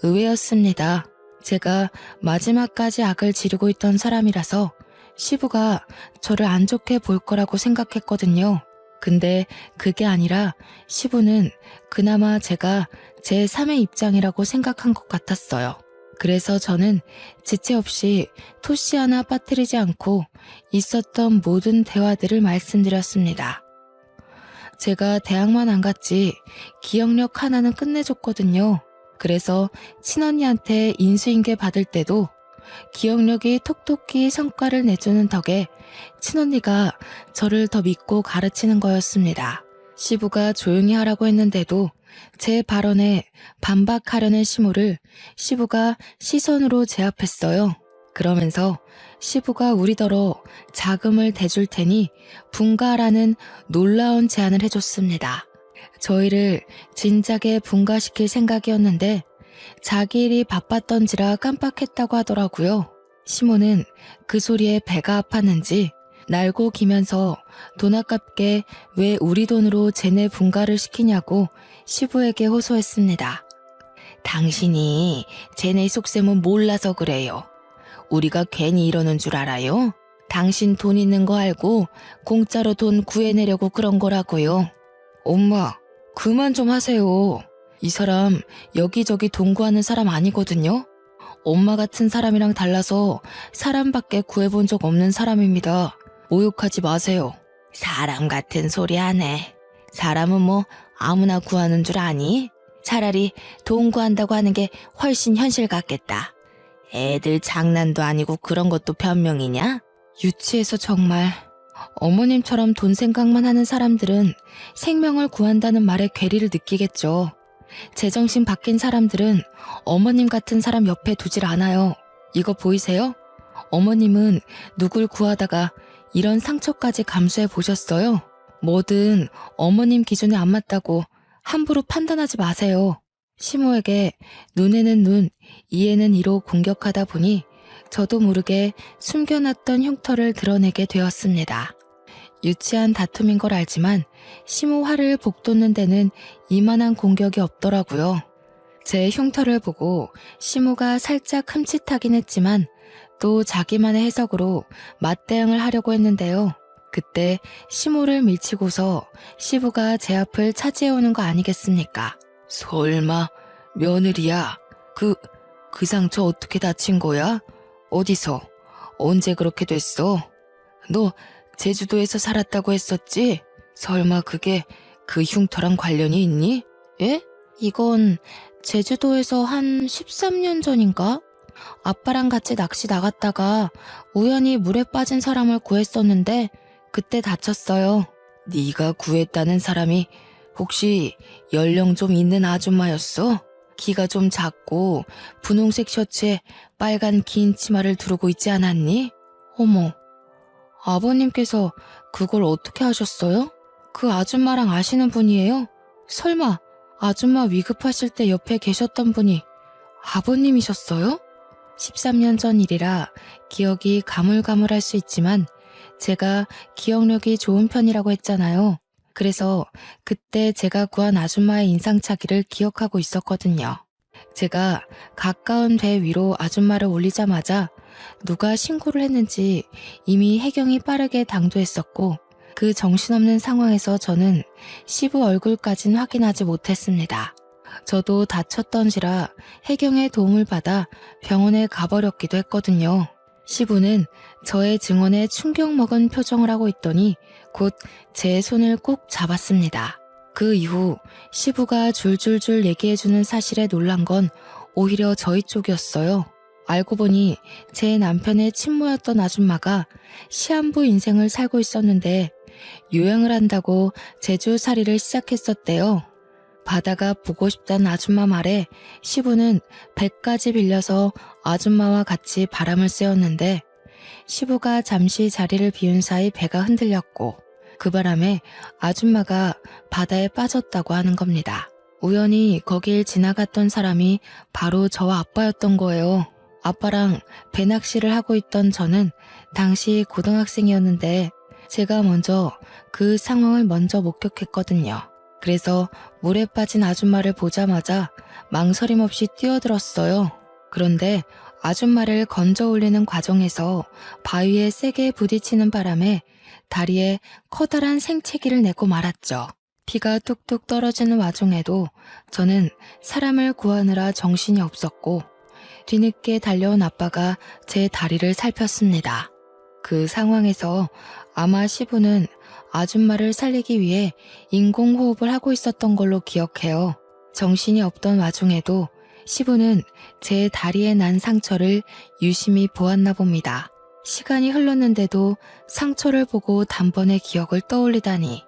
의외였습니다. 제가 마지막까지 악을 지르고 있던 사람이라서 시부가 저를 안 좋게 볼 거라고 생각했거든요. 근데 그게 아니라 시부는 그나마 제가 제 3의 입장이라고 생각한 것 같았어요. 그래서 저는 지체 없이 토시 하나 빠뜨리지 않고 있었던 모든 대화들을 말씀드렸습니다. 제가 대학만 안 갔지 기억력 하나는 끝내줬거든요. 그래서 친언니한테 인수인계 받을 때도 기억력이 톡톡히 성과를 내주는 덕에 친언니가 저를 더 믿고 가르치는 거였습니다. 시부가 조용히 하라고 했는데도 제 발언에 반박하려는 시모를 시부가 시선으로 제압했어요. 그러면서 시부가 우리더러 자금을 대줄 테니 분가라는 놀라운 제안을 해줬습니다. 저희를 진작에 분가시킬 생각이었는데 자기 일이 바빴던지라 깜빡했다고 하더라고요. 시모는 그 소리에 배가 아팠는지 날고 기면서 돈 아깝게 왜 우리 돈으로 쟤네 분가를 시키냐고 시부에게 호소했습니다. 당신이 쟤네 속셈은 몰라서 그래요. 우리가 괜히 이러는 줄 알아요? 당신 돈 있는 거 알고 공짜로 돈 구해내려고 그런 거라고요. 엄마, 그만 좀 하세요. 이 사람 여기저기 돈 구하는 사람 아니거든요. 엄마 같은 사람이랑 달라서 사람밖에 구해본 적 없는 사람입니다. 모욕하지 마세요. 사람 같은 소리 하네. 사람은 뭐 아무나 구하는 줄 아니? 차라리 돈 구한다고 하는 게 훨씬 현실 같겠다. 애들 장난도 아니고 그런 것도 변명이냐? 유치해서 정말. 어머님처럼 돈 생각만 하는 사람들은 생명을 구한다는 말에 괴리를 느끼겠죠. 제정신 바뀐 사람들은 어머님 같은 사람 옆에 두질 않아요. 이거 보이세요? 어머님은 누굴 구하다가 이런 상처까지 감수해 보셨어요? 뭐든 어머님 기준에 안 맞다고 함부로 판단하지 마세요. 시모에게 눈에는 눈, 이에는 이로 공격하다 보니 저도 모르게 숨겨놨던 흉터를 드러내게 되었습니다. 유치한 다툼인 걸 알지만 시모 화를 복돋는 데는 이만한 공격이 없더라고요. 제 흉터를 보고 시모가 살짝 흠칫하긴 했지만 또 자기만의 해석으로 맞대응을 하려고 했는데요. 그때 시모를 밀치고서 시부가 제 앞을 차지해오는 거 아니겠습니까? 설마 며느리야? 그 상처 어떻게 다친 거야? 어디서? 언제 그렇게 됐어? 너 제주도에서 살았다고 했었지? 설마 그게 그 흉터랑 관련이 있니? 예? 이건 제주도에서 한 13년 전인가? 아빠랑 같이 낚시 나갔다가 우연히 물에 빠진 사람을 구했었는데 그때 다쳤어요. 네가 구했다는 사람이 혹시 연령 좀 있는 아줌마였어? 키가 좀 작고 분홍색 셔츠에 빨간 긴 치마를 두르고 있지 않았니? 어머, 아버님께서 그걸 어떻게 하셨어요? 그 아줌마랑 아시는 분이에요? 설마 아줌마 위급하실 때 옆에 계셨던 분이 아버님이셨어요? 13년 전 일이라 기억이 가물가물할 수 있지만 제가 기억력이 좋은 편이라고 했잖아요. 그래서 그때 제가 구한 아줌마의 인상착의를 기억하고 있었거든요. 제가 가까운 배 위로 아줌마를 올리자마자 누가 신고를 했는지 이미 해경이 빠르게 당도했었고 그 정신없는 상황에서 저는 시부 얼굴까진 확인하지 못했습니다. 저도 다쳤던지라 해경의 도움을 받아 병원에 가버렸기도 했거든요. 시부는 저의 증언에 충격 먹은 표정을 하고 있더니 곧 제 손을 꼭 잡았습니다. 그 이후 시부가 줄줄줄 얘기해주는 사실에 놀란 건 오히려 저희 쪽이었어요. 알고 보니 제 남편의 친모였던 아줌마가 시한부 인생을 살고 있었는데 요양을 한다고 제주살이를 시작했었대요. 바다가 보고 싶다는 아줌마 말에 시부는 배까지 빌려서 아줌마와 같이 바람을 쐬었는데 시부가 잠시 자리를 비운 사이 배가 흔들렸고 그 바람에 아줌마가 바다에 빠졌다고 하는 겁니다. 우연히 거길 지나갔던 사람이 바로 저와 아빠였던 거예요. 아빠랑 배낚시를 하고 있던 저는 당시 고등학생이었는데 제가 먼저 그 상황을 먼저 목격했거든요. 그래서 물에 빠진 아줌마를 보자마자 망설임 없이 뛰어들었어요. 그런데 아줌마를 건져 올리는 과정에서 바위에 세게 부딪히는 바람에 다리에 커다란 생채기를 내고 말았죠. 피가 뚝뚝 떨어지는 와중에도 저는 사람을 구하느라 정신이 없었고 뒤늦게 달려온 아빠가 제 다리를 살폈습니다. 그 상황에서 아마 시부는 아줌마를 살리기 위해 인공호흡을 하고 있었던 걸로 기억해요. 정신이 없던 와중에도 시부는 제 다리에 난 상처를 유심히 보았나 봅니다. 시간이 흘렀는데도 상처를 보고 단번에 기억을 떠올리다니.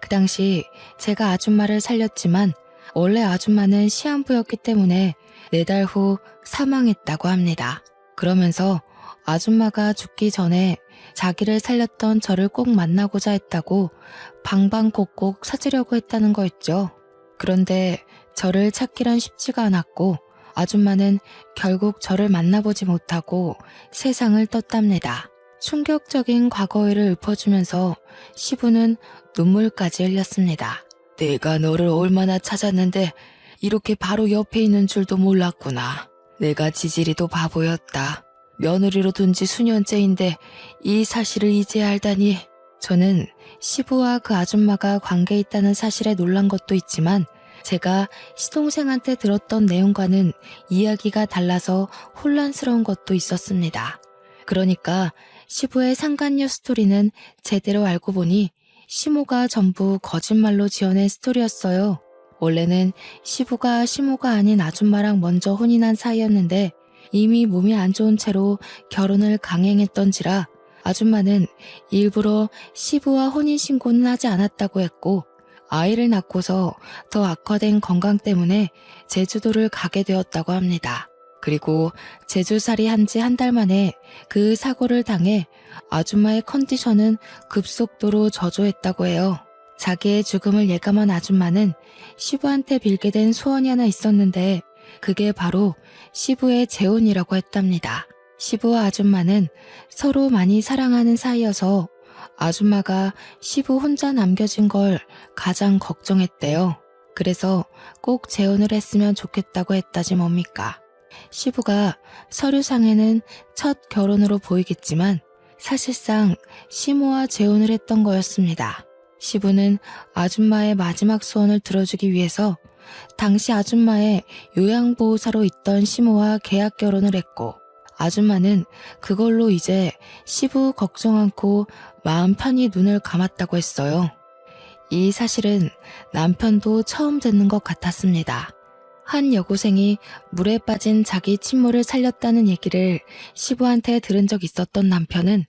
그 당시 제가 아줌마를 살렸지만 원래 아줌마는 시한부였기 때문에 4달 후 사망했다고 합니다. 그러면서 아줌마가 죽기 전에 자기를 살렸던 저를 꼭 만나고자 했다고 방방곡곡 찾으려고 했다는 거였죠. 그런데 저를 찾기란 쉽지가 않았고 아줌마는 결국 저를 만나보지 못하고 세상을 떴답니다. 충격적인 과거회를 읊어주면서 시부는 눈물까지 흘렸습니다. 내가 너를 얼마나 찾았는데 이렇게 바로 옆에 있는 줄도 몰랐구나. 내가 지질이도 바보였다. 며느리로 둔 지 수년째인데 이 사실을 이제 알다니. 저는 시부와 그 아줌마가 관계 있다는 사실에 놀란 것도 있지만 제가 시동생한테 들었던 내용과는 이야기가 달라서 혼란스러운 것도 있었습니다. 그러니까 시부의 상간녀 스토리는 제대로 알고 보니 시모가 전부 거짓말로 지어낸 스토리였어요. 원래는 시부가 시모가 아닌 아줌마랑 먼저 혼인한 사이였는데 이미 몸이 안 좋은 채로 결혼을 강행했던지라 아줌마는 일부러 시부와 혼인신고는 하지 않았다고 했고 아이를 낳고서 더 악화된 건강 때문에 제주도를 가게 되었다고 합니다. 그리고 제주살이 한 지 한 달 만에 그 사고를 당해 아줌마의 컨디션은 급속도로 저조했다고 해요. 자기의 죽음을 예감한 아줌마는 시부한테 빌게 된 소원이 하나 있었는데 그게 바로 시부의 재혼이라고 했답니다. 시부와 아줌마는 서로 많이 사랑하는 사이여서 아줌마가 시부 혼자 남겨진 걸 가장 걱정했대요. 그래서 꼭 재혼을 했으면 좋겠다고 했다지 뭡니까. 시부가 서류상에는 첫 결혼으로 보이겠지만 사실상 시모와 재혼을 했던 거였습니다. 시부는 아줌마의 마지막 소원을 들어주기 위해서 당시 아줌마의 요양보호사로 있던 시모와 계약 결혼을 했고 아줌마는 그걸로 이제 시부 걱정 않고 마음 편히 눈을 감았다고 했어요. 이 사실은 남편도 처음 듣는 것 같았습니다. 한 여고생이 물에 빠진 자기 친모를 살렸다는 얘기를 시부한테 들은 적 있었던 남편은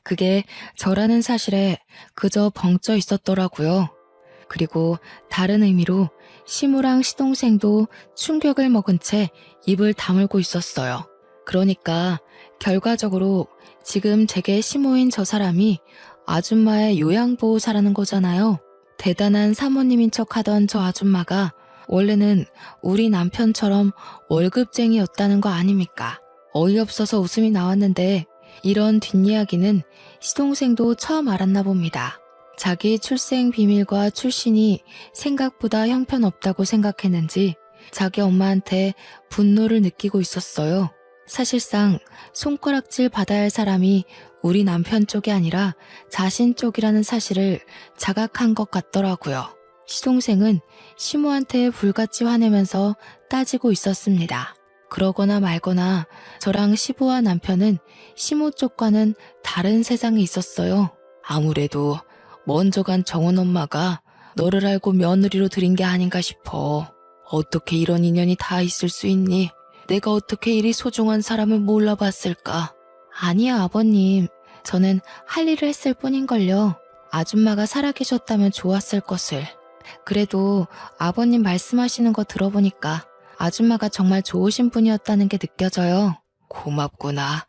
그게 저라는 사실에 그저 벙쪄 있었더라고요. 그리고 다른 의미로 시모랑 시동생도 충격을 먹은 채 입을 다물고 있었어요. 그러니까 결과적으로 지금 제게 시모인 저 사람이 아줌마의 요양보호사라는 거잖아요. 대단한 사모님인 척하던 저 아줌마가 원래는 우리 남편처럼 월급쟁이였다는 거 아닙니까? 어이없어서 웃음이 나왔는데 이런 뒷이야기는 시동생도 처음 알았나 봅니다. 자기 출생 비밀과 출신이 생각보다 형편없다고 생각했는지 자기 엄마한테 분노를 느끼고 있었어요. 사실상 손가락질 받아야 할 사람이 우리 남편 쪽이 아니라 자신 쪽이라는 사실을 자각한 것 같더라고요. 시동생은 시모한테 불같이 화내면서 따지고 있었습니다. 그러거나 말거나 저랑 시부와 남편은 시모 쪽과는 다른 세상에 있었어요. 아무래도 먼저 간 정은 엄마가 너를 알고 며느리로 들인 게 아닌가 싶어. 어떻게 이런 인연이 다 있을 수 있니? 내가 어떻게 이리 소중한 사람을 몰라봤을까? 아니야, 아버님. 저는 할 일을 했을 뿐인걸요. 아줌마가 살아계셨다면 좋았을 것을. 그래도 아버님 말씀하시는 거 들어보니까 아줌마가 정말 좋으신 분이었다는 게 느껴져요. 고맙구나.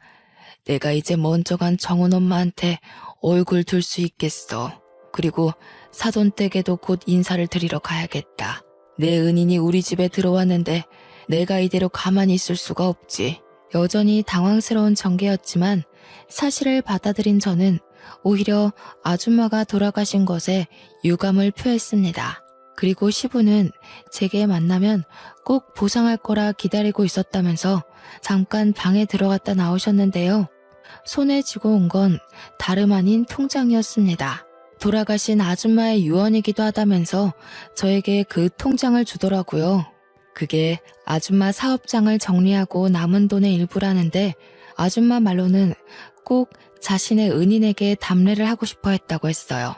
내가 이제 먼저 간 정은 엄마한테 얼굴 둘 수 있겠어. 그리고 사돈댁에도 곧 인사를 드리러 가야겠다. 내 은인이 우리 집에 들어왔는데 내가 이대로 가만히 있을 수가 없지. 여전히 당황스러운 전개였지만 사실을 받아들인 저는 오히려 아줌마가 돌아가신 것에 유감을 표했습니다. 그리고 시부는 제게 만나면 꼭 보상할 거라 기다리고 있었다면서 잠깐 방에 들어갔다 나오셨는데요. 손에 쥐고 온 건 다름 아닌 통장이었습니다. 돌아가신 아줌마의 유언이기도 하다면서 저에게 그 통장을 주더라고요. 그게 아줌마 사업장을 정리하고 남은 돈의 일부라는데 아줌마 말로는 꼭 자신의 은인에게 답례를 하고 싶어 했다고 했어요.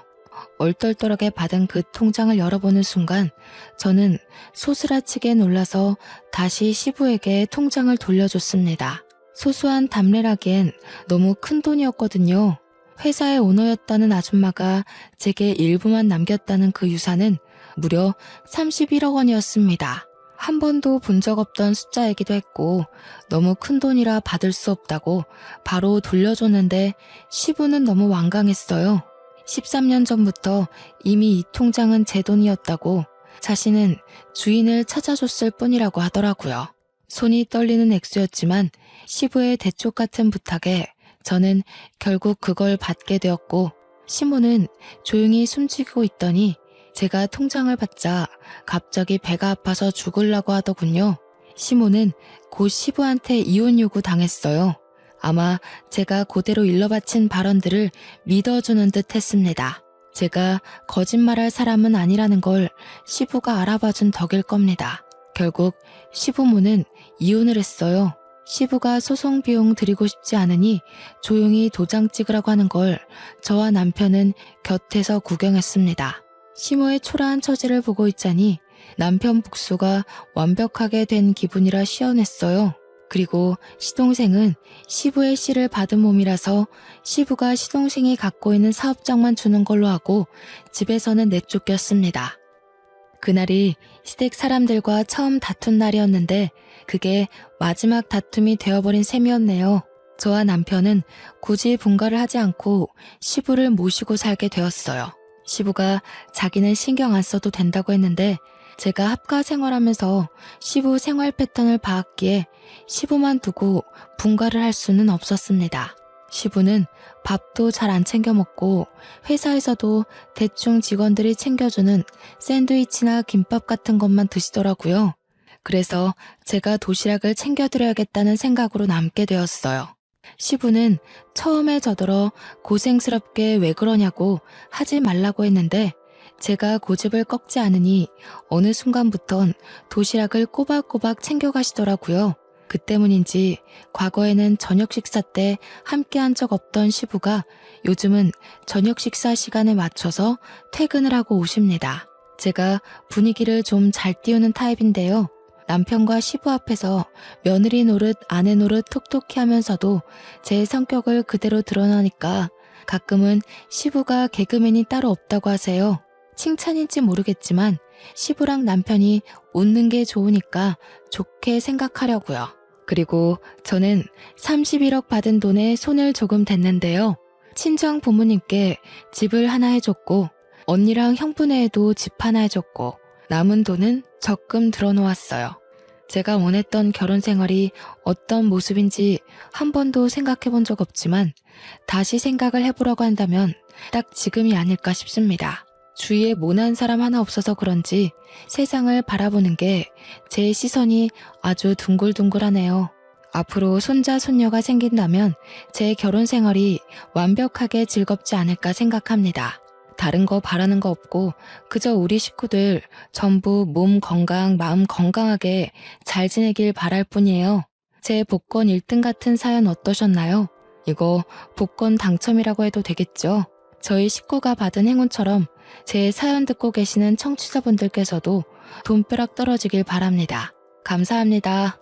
얼떨떨하게 받은 그 통장을 열어보는 순간 저는 소스라치게 놀라서 다시 시부에게 통장을 돌려줬습니다. 소소한 답례라기엔 너무 큰 돈이었거든요. 회사의 오너였다는 아줌마가 제게 일부만 남겼다는 그 유산은 무려 31억 원이었습니다. 한 번도 본 적 없던 숫자이기도 했고 너무 큰 돈이라 받을 수 없다고 바로 돌려줬는데 시부는 너무 완강했어요. 13년 전부터 이미 이 통장은 제 돈이었다고 자신은 주인을 찾아줬을 뿐이라고 하더라고요. 손이 떨리는 액수였지만 시부의 대쪽 같은 부탁에 저는 결국 그걸 받게 되었고 시모는 조용히 숨지고 있더니 제가 통장을 받자 갑자기 배가 아파서 죽으려고 하더군요. 시모는 곧 시부한테 이혼 요구 당했어요. 아마 제가 그대로 일러바친 발언들을 믿어주는 듯 했습니다. 제가 거짓말할 사람은 아니라는 걸 시부가 알아봐준 덕일 겁니다. 결국 시부모는 이혼을 했어요. 시부가 소송 비용 드리고 싶지 않으니 조용히 도장 찍으라고 하는 걸 저와 남편은 곁에서 구경했습니다. 시모의 초라한 처지를 보고 있자니 남편 복수가 완벽하게 된 기분이라 시원했어요. 그리고 시동생은 시부의 씨를 받은 몸이라서 시부가 시동생이 갖고 있는 사업장만 주는 걸로 하고 집에서는 내쫓겼습니다. 그날이 시댁 사람들과 처음 다툰 날이었는데 그게 마지막 다툼이 되어버린 셈이었네요. 저와 남편은 굳이 분가를 하지 않고 시부를 모시고 살게 되었어요. 시부가 자기는 신경 안 써도 된다고 했는데 제가 합가 생활하면서 시부 생활 패턴을 봐왔기에 시부만 두고 분가를 할 수는 없었습니다. 시부는 밥도 잘 안 챙겨 먹고 회사에서도 대충 직원들이 챙겨주는 샌드위치나 김밥 같은 것만 드시더라고요. 그래서 제가 도시락을 챙겨드려야겠다는 생각으로 남게 되었어요. 시부는 처음에 저더러 고생스럽게 왜 그러냐고 하지 말라고 했는데 제가 고집을 꺾지 않으니 어느 순간부턴 도시락을 꼬박꼬박 챙겨가시더라고요. 그 때문인지 과거에는 저녁 식사 때 함께한 적 없던 시부가 요즘은 저녁 식사 시간에 맞춰서 퇴근을 하고 오십니다. 제가 분위기를 좀 잘 띄우는 타입인데요. 남편과 시부 앞에서 며느리 노릇 아내 노릇 톡톡히 하면서도 제 성격을 그대로 드러나니까 가끔은 시부가 개그맨이 따로 없다고 하세요. 칭찬인지 모르겠지만 시부랑 남편이 웃는 게 좋으니까 좋게 생각하려고요. 그리고 저는 31억 받은 돈에 손을 조금 댔는데요. 친정 부모님께 집을 하나 해줬고 언니랑 형부네에도 집 하나 해줬고 남은 돈은 적금 들어놓았어요. 제가 원했던 결혼 생활이 어떤 모습인지 한 번도 생각해 본 적 없지만 다시 생각을 해보려고 한다면 딱 지금이 아닐까 싶습니다. 주위에 모난 사람 하나 없어서 그런지 세상을 바라보는 게 제 시선이 아주 둥글둥글하네요. 앞으로 손자, 손녀가 생긴다면 제 결혼 생활이 완벽하게 즐겁지 않을까 생각합니다. 다른 거 바라는 거 없고 그저 우리 식구들 전부 몸 건강, 마음 건강하게 잘 지내길 바랄 뿐이에요. 제 복권 1등 같은 사연 어떠셨나요? 이거 복권 당첨이라고 해도 되겠죠? 저희 식구가 받은 행운처럼 제 사연 듣고 계시는 청취자분들께서도 돈벼락 떨어지길 바랍니다. 감사합니다.